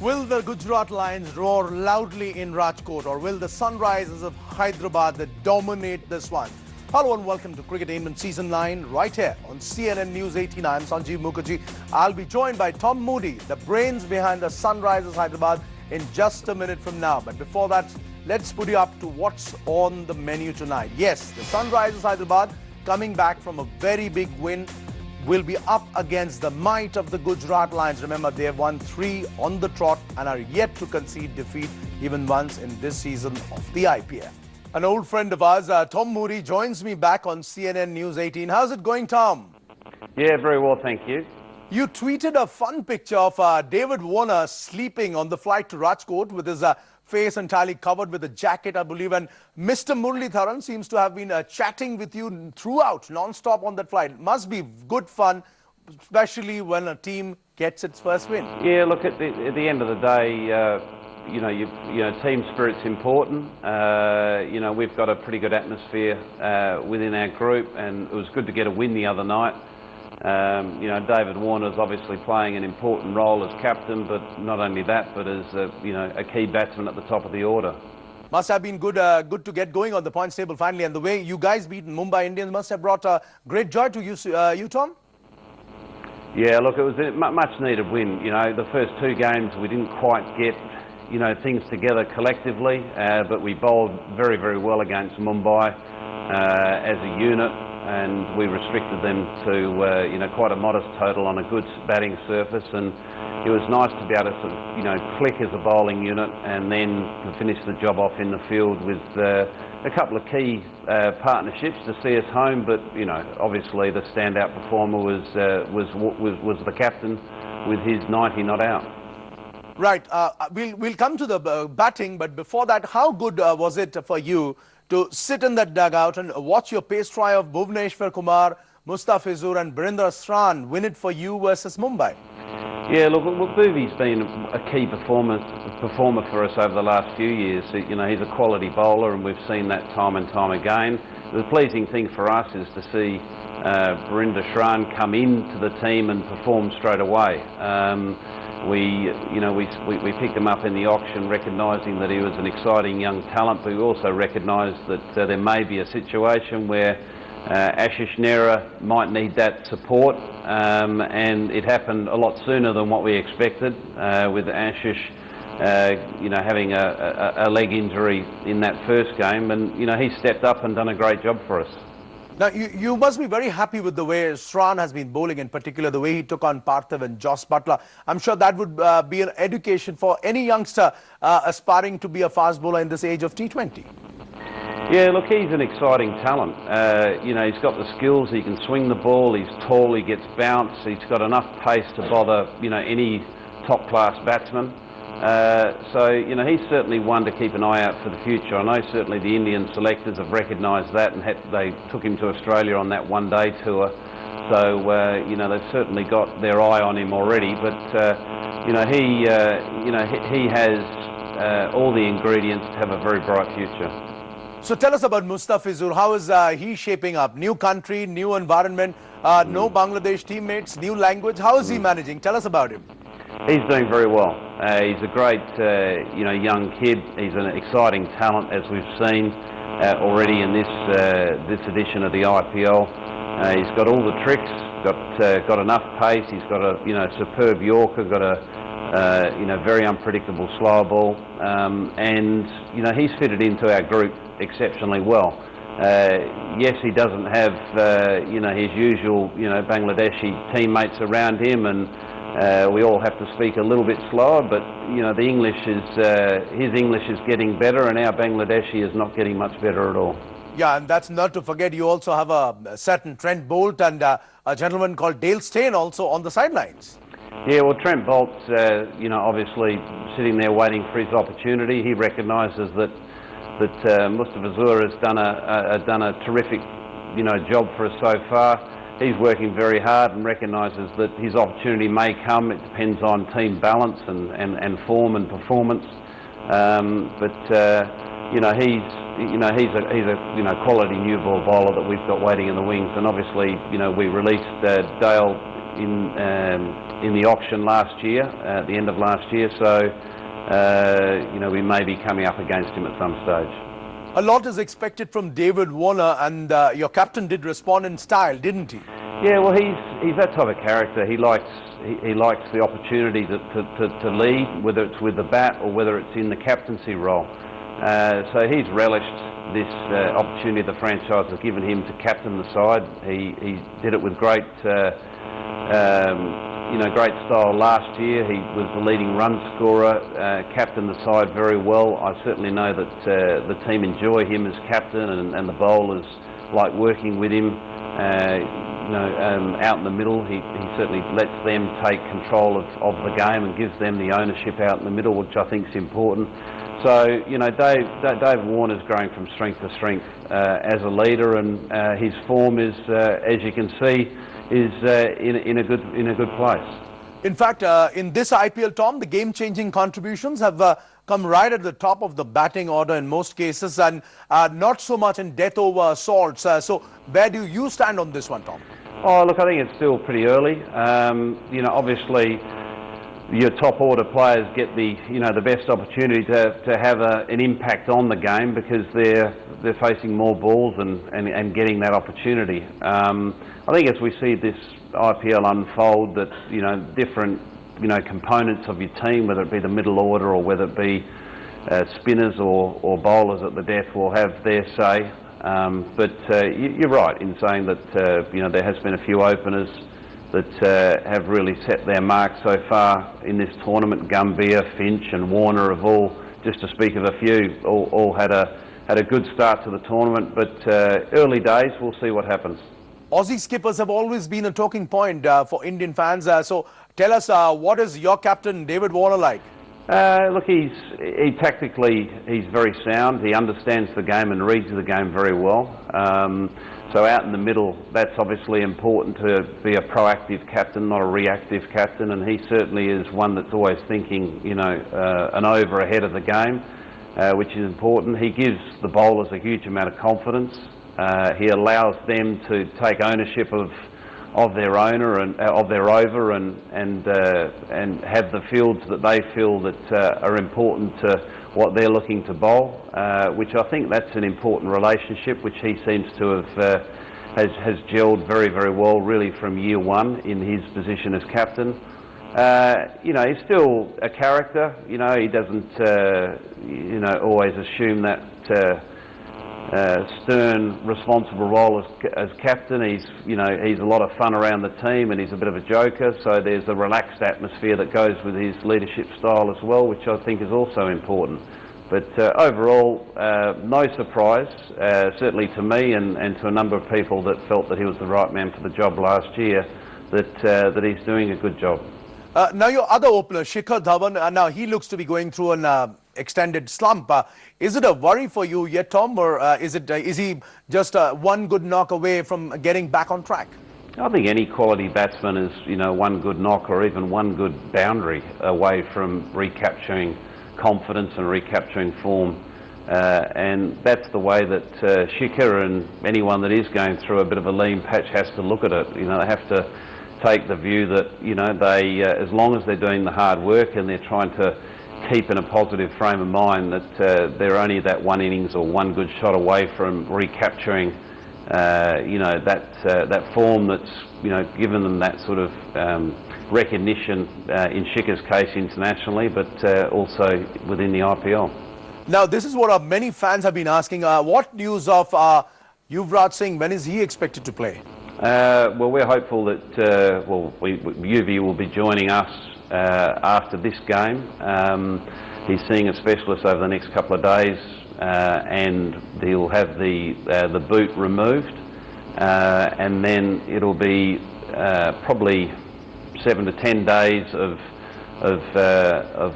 Will the Gujarat Lions roar loudly in Rajkot, or will the Sunrisers of Hyderabad dominate this one? Hello and welcome to Cricketainment Season 9 right here on CNN News 18. I'm Sanjeev Mukherjee. I'll be joined by Tom Moody, the brains behind the Sunrisers Hyderabad, in just a minute from now. But before that, let's put you up to what's on the menu tonight. Yes, the Sunrisers Hyderabad, coming back from a very big win, will be up against the might of the Gujarat Lions. Remember, they have won 3 on the trot and are yet to concede defeat even once in this season of the IPL. An old friend of ours, Tom Moody, joins me back on CNN News 18. How's it going, Tom? Yeah, very well, thank you. You tweeted a fun picture of David Warner sleeping on the flight to Rajkot with his face entirely covered with a jacket, I believe. And Mr. Muralitharan seems to have been chatting with you throughout, non-stop on that flight. Must be good fun, especially when a team gets its first win. Yeah, look, at the end of the day, team spirit's important. We've got a pretty good atmosphere within our group, and it was good to get a win the other night. David Warner's obviously playing an important role as captain, but not only that, but as a key batsman at the top of the order. Must have been good to get going on the points table finally, and the way you guys beat Mumbai Indians must have brought great joy to you, Tom? Yeah, look, it was a much needed win. The first 2 games we didn't quite get things together collectively, but we bowled very, very well against Mumbai as a unit. And we restricted them to, quite a modest total on a good batting surface, and it was nice to be able to sort of, click as a bowling unit and then to finish the job off in the field with a couple of key partnerships to see us home. But obviously the standout performer was the captain with his 90 not out. Right. We'll come to the batting, but before that, how good was it for you to sit in that dugout and watch your pace try of Bhuvneshwar Kumar, Mustafizur and Birinder Sran win it for you versus Mumbai? Yeah, look, Bhuvi's been a key performer for us over the last few years. He's a quality bowler, and we've seen that time and time again. The pleasing thing for us is to see Birinder Sran come into the team and perform straight away. We picked him up in the auction, recognising that he was an exciting young talent, but we also recognised that there may be a situation where Ashish Nehra might need that support, and it happened a lot sooner than what we expected, with Ashish having a leg injury in that first game, and he stepped up and done a great job for us. Now, you must be very happy with the way Sran has been bowling, in particular the way he took on Parthiv and Jos Buttler. I'm sure that would be an education for any youngster aspiring to be a fast bowler in this age of T20. Yeah, look, he's an exciting talent. He's got the skills, he can swing the ball, he's tall, he gets bounce, he's got enough pace to bother, any top-class batsman. He's certainly one to keep an eye out for the future. I know certainly the Indian selectors have recognised that, and they took him to Australia on that one-day tour. So, they've certainly got their eye on him already. But, he has all the ingredients to have a very bright future. So tell us about Mustafizur. How is he shaping up? New country, new environment, no Bangladesh teammates, new language. How is he managing? Tell us about him. He's doing very well. He's a great, young kid. He's an exciting talent, as we've seen already in this edition of the IPL. He's got all the tricks. Got enough pace. He's got a superb Yorker. Got a very unpredictable slow ball, and he's fitted into our group exceptionally well. Yes, he doesn't have his usual Bangladeshi teammates around him, and we all have to speak a little bit slower, but the English his English is getting better, and our Bangladeshi is not getting much better at all. Yeah, and that's not to forget, you also have a certain Trent Bolt and a gentleman called Dale Steyn also on the sidelines. Yeah, well, Trent Bolt's obviously sitting there waiting for his opportunity. He recognises that Mustafizur has done a terrific job for us so far. He's working very hard and recognises that his opportunity may come. It depends on team balance and form and performance. He's a quality new ball bowler that we've got waiting in the wings. And obviously, we released Dale in the auction last year, at the end of last year. So we may be coming up against him at some stage. A lot is expected from David Warner, and your captain did respond in style, didn't he? Yeah, well, he's that type of character. He likes the opportunity to lead, whether it's with the bat or whether it's in the captaincy role. So he's relished this opportunity the franchise has given him to captain the side. He did it with great great style last year. He was the leading run scorer, captained the side very well. I certainly know that the team enjoy him as captain, and the bowlers like working with him. Out in the middle, he certainly lets them take control of the game and gives them the ownership out in the middle, which I think is important. So, Dave Warner's growing from strength to strength as a leader, and his form is, as you can see, is in a good place. In fact, in this IPL, Tom, the game-changing contributions have come right at the top of the batting order in most cases, and not so much in death over assaults. So where do you stand on this one, Tom? Oh, look, I think it's still pretty early. Obviously, your top order players get the best opportunity to have an impact on the game because they're facing more balls and getting that opportunity. I think as we see this IPL unfold, that different components of your team, whether it be the middle order or whether it be spinners or bowlers at the death, will have their say. But you're right in saying that there has been a few openers that have really set their mark so far in this tournament. Gambhir, Finch and Warner have all, just to speak of a few, all had a good start to the tournament, but early days, we'll see what happens. Aussie skippers have always been a talking point for Indian fans. So tell us, what is your captain, David Warner, like? Look, tactically, he's very sound. He understands the game and reads the game very well. So out in the middle, that's obviously important to be a proactive captain, not a reactive captain. And he certainly is one that's always thinking, an over ahead of the game, which is important. He gives the bowlers a huge amount of confidence. He allows them to take ownership of their owner and of their over and have the fields that they feel that are important to what they're looking to bowl, which I think that's an important relationship, which he seems to have has gelled very, very well, really from year one in his position as captain. He's still a character. He doesn't always assume that stern, responsible role as captain. He's a lot of fun around the team, and he's a bit of a joker. So there's a relaxed atmosphere that goes with his leadership style as well, which I think is also important. But overall, no surprise, certainly to me and to a number of people that felt that he was the right man for the job last year, that he's doing a good job. Now your other opener, Shikhar Dhawan, now he looks to be going through an extended slump. Is it a worry for you yet, Tom, or is he just one good knock away from getting back on track? I think any quality batsman is, one good knock or even one good boundary away from recapturing confidence and recapturing form. And that's the way that Shikhar and anyone that is going through a bit of a lean patch has to look at it. They have to take the view that, they, as long as they're doing the hard work and they're trying to keep in a positive frame of mind, that they're only that one innings or one good shot away from recapturing, that form that's, given them that sort of recognition in Shikhar's case internationally, but also within the IPL. Now, this is what many fans have been asking. What news of Yuvraj Singh? When is he expected to play? Well, we're hopeful that UV will be joining us after this game. He's seeing a specialist over the next couple of days, and he'll have the boot removed, and then it'll be probably 7 to 10 days of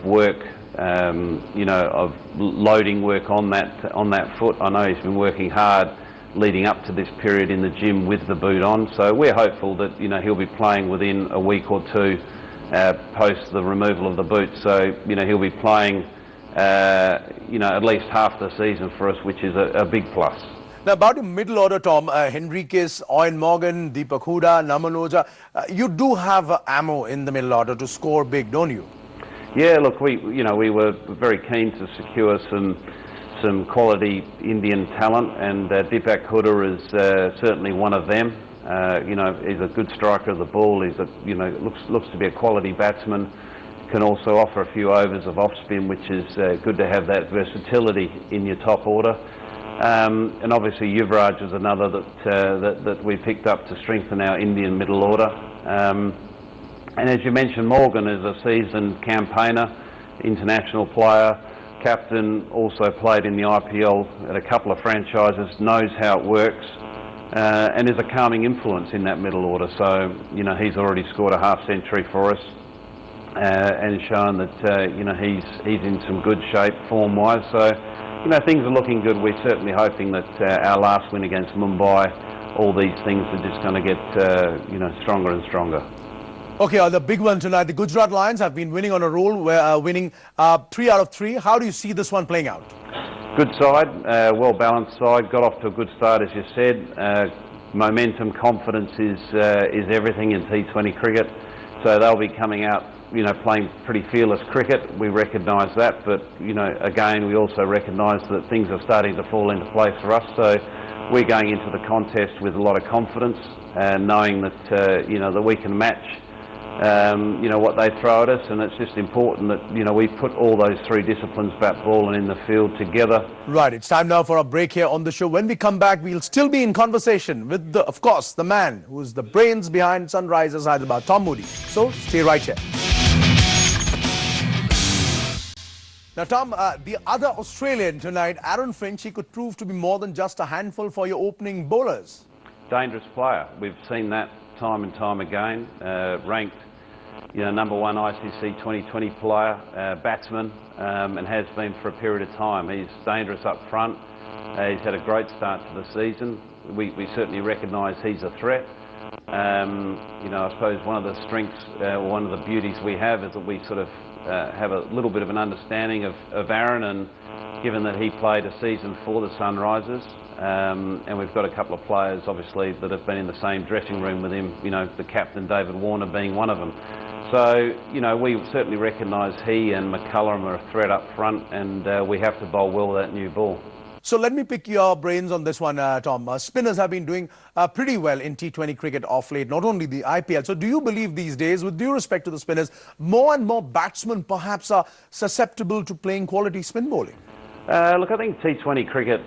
work, of loading work on that foot. I know he's been working hard leading up to this period in the gym with the boot on, so we're hopeful that he'll be playing within a week or two post the removal of the boot. So he'll be playing at least half the season for us, which is a big plus. Now, about your middle order, Tom, Henriquez, Owen Morgan, Deepak Hooda, Namanoja, you do have ammo in the middle order to score big, don't you? Yeah, look, we were very keen to secure some quality Indian talent, and Deepak Hooda is certainly one of them. He's a good striker of the ball. He's looks to be a quality batsman. Can also offer a few overs of off spin, which is good to have that versatility in your top order. And obviously Yuvraj is another that we picked up to strengthen our Indian middle order. And as you mentioned, Morgan is a seasoned campaigner, international player, captain, also played in the IPL at a couple of franchises, knows how it works, and is a calming influence in that middle order. So, he's already scored a half century for us, and shown that, he's in some good shape form-wise. So, things are looking good. We're certainly hoping that our last win against Mumbai, all these things are just going to get, stronger and stronger. Okay, the big one tonight, the Gujarat Lions have been winning on a roll, winning 3 out of 3. How do you see this one playing out? Good side, well-balanced side, got off to a good start, as you said. Momentum, confidence is everything in T20 cricket. So they'll be coming out, playing pretty fearless cricket. We recognise that, but, again, we also recognise that things are starting to fall into place for us. So we're going into the contest with a lot of confidence, knowing that, that we can match what they throw at us, and it's just important that, we put all those three disciplines, bat, ball and in the field, together. Right, it's time now for a break here on the show. When we come back, we'll still be in conversation with, of course, the man who's the brains behind Sunrisers Hyderabad, Tom Moody. So stay right here. Now, Tom, the other Australian tonight, Aaron Finch, he could prove to be more than just a handful for your opening bowlers. Dangerous player. We've seen that time and time again. Ranked, number one ICC 2020 player, batsman, and has been for a period of time. He's dangerous up front. He's had a great start to the season. We certainly recognise he's a threat. I suppose one of the strengths, one of the beauties we have is that we sort of have a little bit of an understanding of Aaron, and given that he played a season for the Sunrisers, and we've got a couple of players obviously that have been in the same dressing room with him, the captain David Warner being one of them. So, we certainly recognise he and McCullum are a threat up front, and we have to bowl well with that new ball. So let me pick your brains on this one, Tom. Spinners have been doing pretty well in T20 cricket off late, not only the IPL. So do you believe these days, with due respect to the spinners, more and more batsmen perhaps are susceptible to playing quality spin bowling? Look, I think T20 cricket,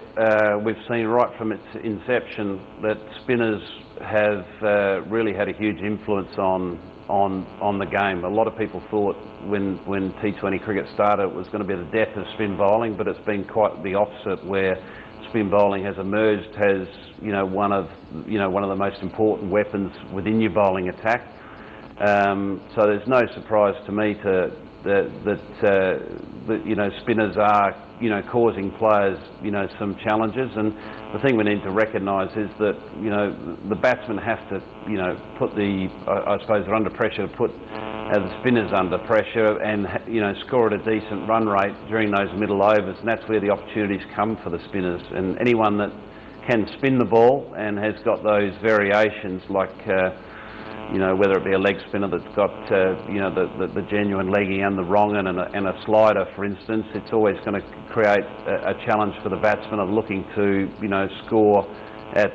we've seen right from its inception that spinners have really had a huge influence on the game. A lot of people thought when T20 cricket started it was going to be the death of spin bowling, but it's been quite the opposite, where spin bowling has emerged as one of the most important weapons within your bowling attack. So there's no surprise to me that spinners are causing players some challenges, and the thing we need to recognise is that the batsmen have to put I suppose they're under pressure to put the spinners under pressure and score at a decent run rate during those middle overs, and that's where the opportunities come for the spinners. And anyone that can spin the ball and has got those variations, like whether it be a leg spinner that's got the genuine leggy and the wrong and a slider, for instance, it's always going to create a challenge for the batsman of looking to score at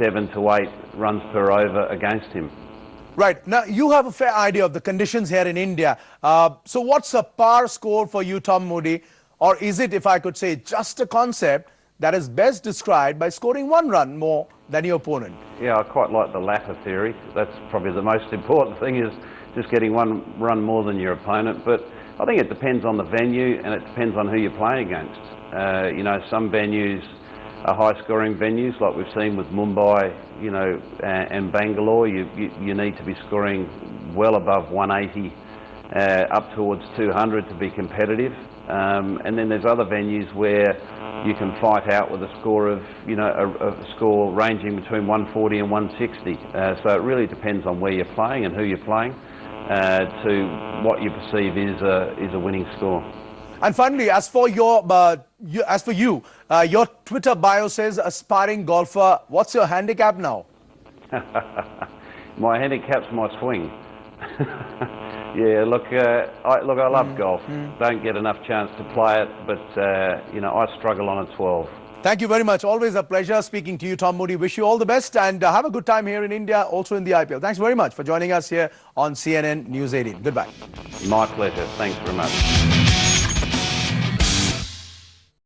7 to 8 runs per over against him. Right. Now, you have a fair idea of the conditions here in India. So what's a par score for you, Tom Moody? Or is it, if I could say, just a concept that is best described by scoring 1 run more than your opponent? Yeah, I quite like the latter theory. That's probably the most important thing, is just getting 1 run more than your opponent. But I think it depends on the venue, and it depends on who you're playing against. Some venues are high-scoring venues, like we've seen with Mumbai, and Bangalore. You need to be scoring well above 180, up towards 200 to be competitive. And then there's other venues where you can fight out with a score of, a score ranging between 140 and 160. So it really depends on where you're playing and who you're playing, to what you perceive is a winning score. And finally, as for your Twitter bio says aspiring golfer. What's your handicap now? My handicap's my swing. Yeah, look, I love golf. Don't get enough chance to play it, but you know, I struggle on a 12. Thank you very much. Always a pleasure speaking to you, Tom Moody. Wish you all the best and have a good time here in India, also in the IPL. Thanks very much for joining us here on CNN News 18. Goodbye. My pleasure. Thanks very much.